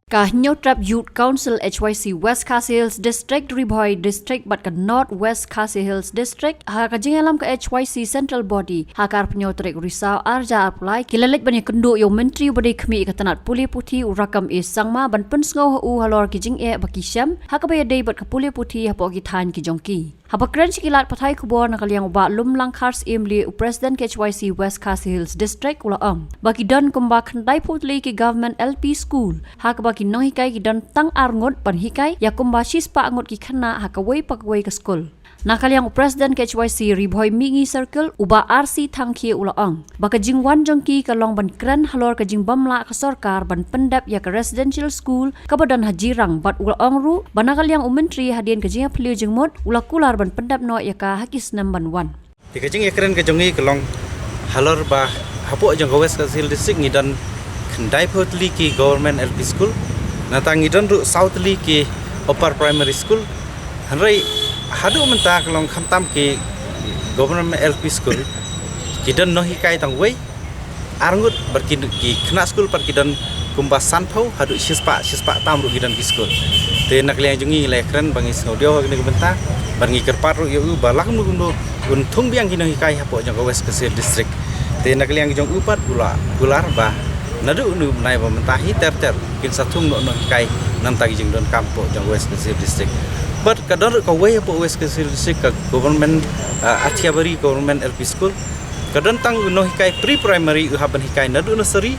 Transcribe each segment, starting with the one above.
Ka Nyotrap Youth Council HYC West Khasi Hills District Riboy District but ka North West Khasi Hills District ha ka jingalam ka HYC Central Body ha kar penyotrek risau arja apply kilalit bani kendo yo menteri badi khmi ka tanat puli puthi urakam e sangma ban pen sngo u halor ki jing e bakisham ha ka bayadai bat ka puli puthi ha po ki than ki jongki Habakran sikilat patai kubor na kaliang uba lumlang kars imli u President HYC West Khasi Hills District ulaang. Baki dan kumbak handai putli ki government LP school. Hak baki nong hikai ki dan tang arngot pan hikai ya kumba shispa angot ki khana hakawai pakawai ke school. Nakaliang President HYC Riboy Mingi Circle uba RC thangki ulaang. Baka jingwan jongki kalong ban kran halor ka jingbamla ka sarkar ban pendap ya ka residential school kabadan hajirang bat ulaang ru banakaliang umentri hadien ka jinga peliu jingmot ulakular ban pendap no ya ka hakis namban wan. Di ka jing ekren ka jongi kalong halor ba hapo jong West Khasi Hills District ngidan khandai photli ki government LP school natang ngidan ru southly ki upper primary school hanrai hadu menta kalong khamtam ki government LP school kidan no hikai tang wei arngut berkin ki khna school par kidan kumba sanphau hadu shispa tam ru kidan ki school te nakliang jungi lekren bangi saudio ni benta bangi kerpat ru yu balak nu un thung biang ki no hikai hapo jong West Khasi Hills District te nakliang jong upat gular ba nadu nu nai ba mentahi ter kin sathung no hikai nam tagi jing don kampo jong West Khasi Hills District but kadar ka way po West Khasi Hills District ka government Atiabari government LP school kadang tang no hikai pre primary uhaban hikai nadu nursery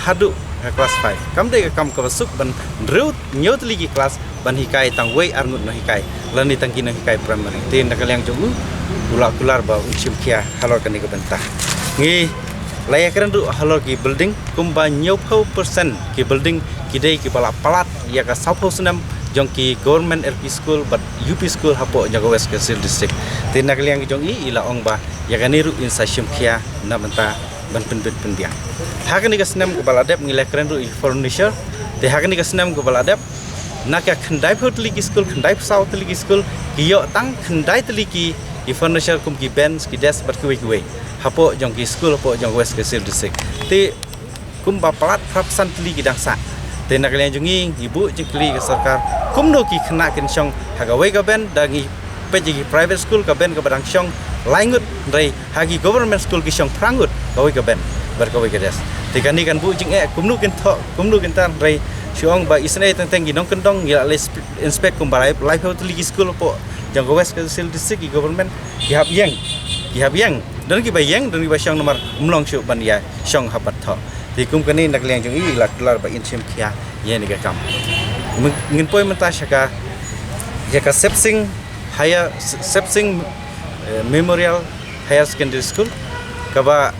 hadu class 5 kam de kam ka basuk ban reut nyot ligi class ban hikai tang way arngut no hikai lani tang kino hikai primary tin nakaliang jongu ular ba unchim kia halor kan ni bentah ngi layak keren du halor ki building kumba 90% ki building kidai ki bala palat ya ka sapho sunam jong ki government LP school but UP school hapo jaga West Khasi Hills District tin nakaliang jong i ila ong ba ya kaniru insa shim kia na benta ban pen dia hakani ka snam ko baladep ngi lekren ru furniture te hakani ka snam ko baladep naka khandai photli ki school khandai south li ki school kiyo tang khandai tli ki furniture kum ki bench ki desk bat kuwi hapo jong ki school hapo jong West Khasi Hills District te kum ba palat prapsan tli ki dangsa te nakalian jungi ibu jikli ke sarkar kumno ki khna kin shong hagawai ka ben dangi peji private school ka ben ka badang shong laingut rei hagi government school ki shong prangut kawai ka ben berkawai ka des te kani kan bu jing kumnu kin tan rei shong ba isne teng gi nong kendong ya inspect kum balai life health li school po jang West Khasi Hills District ki government ki hab yang dan ki bayang dan ki ba shong nomor mlong shu ban ya shong habat tho thì cũng cái này nakliang jong i la ba in chem kia ye ni ka kam ngin poi menta shaka ya ka sepsing memorial higher secondary school ka ba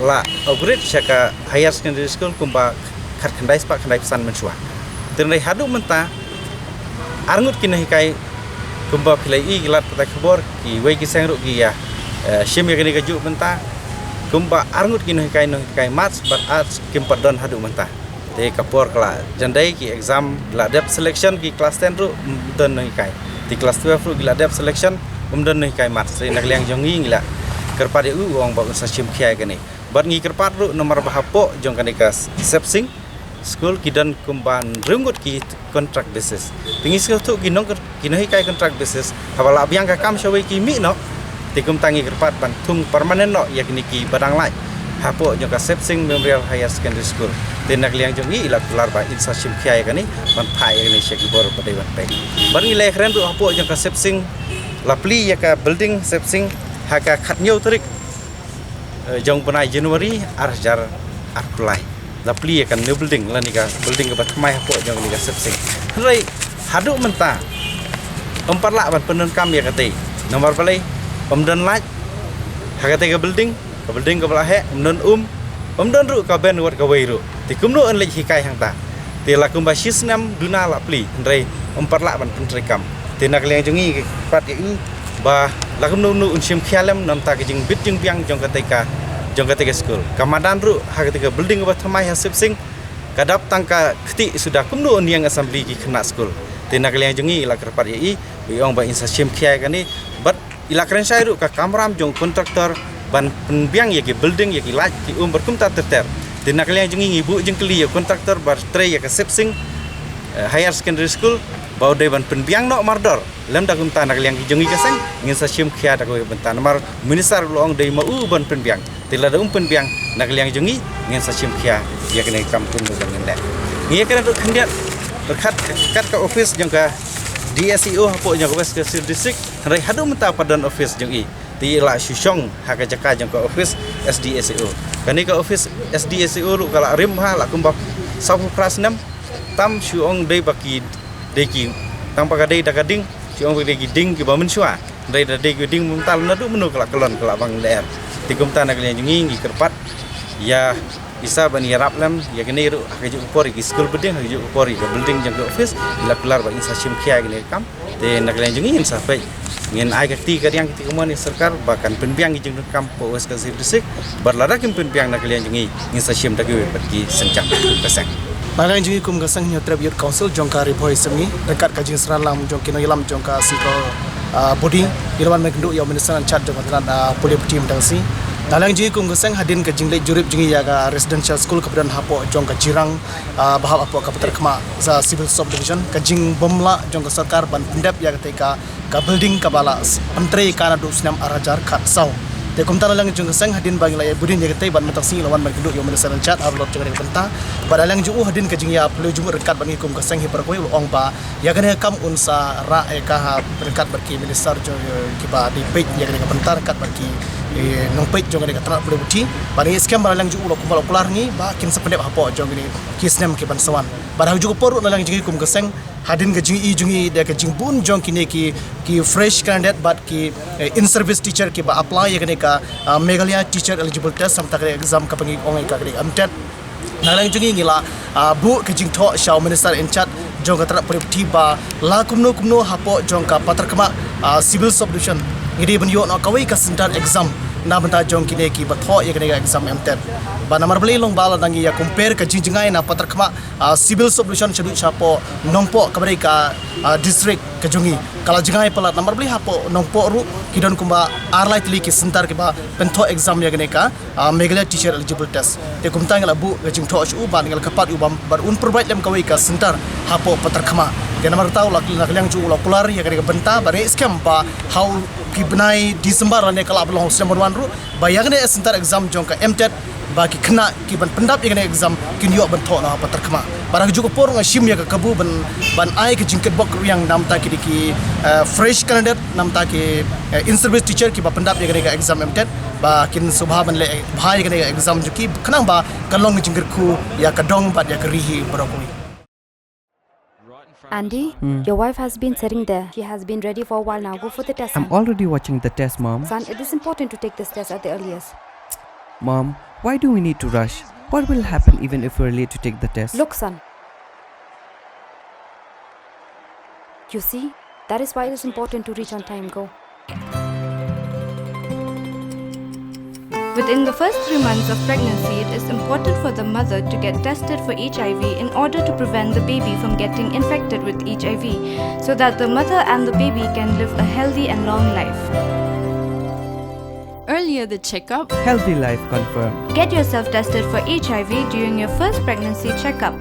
la upgrade shaka higher secondary school kumba khat khandai pesan mensua tenai hadu menta arngut kin hikai kumba philai i lat pata khabor ki wei ki sang ru ki ya shim ya ni ka ju menta kumba arngut kino hikai mats but arts kimpadon hadu menta te kapor kala jandai ki exam la dep selection ki class 10 ru don hikai di class 12 ru la dep selection don hikai mats te nakliang jongi ngila kerpat u wong ba sa chim khia kani but ngi kerpat ru nomor bahapo jong kani ka sepsing school kidan kumban rungut ki contract basis tingis tu kino hikai contract basis hawala biang ka kam shawai ki mi no tikum tangi kerpat ban thung permanen no yakni ki badang lai hapo nyoka sepsing memorial higher secondary school tenak liang jongi ila kular ba insa sim khia yakni ban thai yakni sheki bor padai ban pe ban ngi lekhren ru hapo nyoka sepsing lapli yaka building sepsing haka khatnyau trik jong panai January arjar arkulai lapli yaka new building lanika building ka thmai hapo jong liga sepsing rai hadu menta empat lak ban penun kam yakati nomor balai Omdan laj hagate ka building ka balahe omdan ru ka ben wat ka weiru ti kumno an lej hikai hangta ti la kumba shisnam duna lapli ndrei ompat la ban pentrekam ti nak leng jongi pat yu ba la kumno nu unsim khialem nam ta ka jing bit jing piang jong ka school kamadan ru hagate ka building ba thamai hasip sing kadap tangka khti sudah kumno niang assembly ki khna school ti nak leng jongi la kerpat yi ong ba insa sim khiai kani but ila keren saya ru ka kamram jong kontraktor ban penbiang ya ki building ya ki laj ki berkum ta terter tinak liang jengi ibu jeng keli ya kontraktor bar tre ya ka sepsing higher secondary school bau de ban penbiang no mardor lem da kumta nak liang jongi kaseng ngin sa sim khia da ko bentan mar minister luang de mau ban penbiang tila da penbiang nak liang jongi ngin sa sim khia ya kene kampung do ngin da ngia kena do khandiat berkat kat ka office jang ka DSEO hapo jang West Kasil district rai hadu menta padan office jang i ti la susong haka jaka jang ka office SDSEO kani ka office SDSEO ru kala rim ha la kumbap sabu pras 6 tam suong dei baki deki tang pagadei dagading suong deki ding ki bamen sua dei da deki ding muntal na du menu kala kelon kala bang daer ti kumta nak lian jungi ngi kerpat ya isa bani rap lam ya kene ru haju upori ki school beding haju upori ka building jang ka office la kelar ba insa sim khia gene kam te nak lian jungi insa pai ngin ai ka ti ka yang ti komani sarkar bahkan penbiang jeng kam po West Kasil district barlara kim penbiang nak lian jungi insa sim da ki pergi sencang pesang Malang jungi kum gasang nyotra youth council jongka ripoi semni dekat kajing seralam jongki no ilam jongka siko body irwan mekndu yo minister chat jongka police team tangsi Dalang jungi kum gasang hadin kajing le jurip jungi ya ka residential school kemudian hapo jongka jirang bahap apo ka peter kema sa civil subdivision kajing bomla jongka sarkar ban pendap ya ketika ka building ka bala antre kana du snam arajar khat sau te kumta lang jung sang hadin bang la budin ya ketai ban matak sing lawan ban keduk yo minister chat arlot jeng kenta badalang ju hadin kajing ya pelu ju rekat ban kum ka sang hiper koi ong ba ya kene kam unsa ra e ka rekat berki minister jo kiba di page ya kene bentar kat berki nong page jo kene ka pelu buti bani scam badalang ju lo kumal kular ni ba kin sependep hapo jo kene kisnem ki ban sawan barang ju por lang jing kum ka sang hadin ka jingi jungi de ka jing bun jong kine ki fresh candidate but ki in service teacher ki ba apply ya kene ka Meghalaya teacher eligible test sam tak exam ka pangi ongai ka kene amtet nalang jungi ngila bu ka jing tho shaw minister in chat jong ka tra pripti ba la kumno hapo jong ka patar kama civil subdivision ngidi ban yo no kawai ka center exam na banta jong kine ki ba tho ya kene ka exam amtet ba namar beli long bala dangi ya compare ka jingjingai na patar kama civil subdivision chadu chapo nongpo kabari ka district ka jungi kala jingai pala namar beli hapo nongpo ru kidon kumba arlai tili ki sentar ki ba pentho exam ya gane ka Meghalaya teacher eligible test te kumta ngala bu ka jing tho chu ban ngal kapat ubam bar un provide lem kawai ka sentar hapo patar kama ke namar tau lak liang chu lo kular ya gane ka benta bare scam pa how ki benai Disember ne kala belong sember wan ru bayagne sentar exam jong ka MTET bagi kena ki ban pendap yang exam kin yo ban tho na patar kama barang juga por nga shim ya ka kabu ban ai ke jingket bok yang nam ta ki fresh candidate nam ta ki in service teacher ki ba pendap yang ka exam MTET ba kin subha ban le bhai ka exam juki kena ba kalong jingker ku ya ka dong bat ya ka rihi barokoi Andy, your wife has been sitting there. She has been ready for a while now. Go for the test, son. I'm already watching the test, Mom. Son, it is important to take this test at the earliest. Mom, why do we need to rush? What will happen even if we're late to take the test? Look, son. You see, that is why it is important to reach on time. Go. Within the first 3 months of pregnancy, it is important for the mother to get tested for HIV in order to prevent the baby from getting infected with HIV, so that the mother and the baby can live a healthy and long life. Earlier the checkup. Healthy life confirmed. Get yourself tested for HIV during your first pregnancy checkup.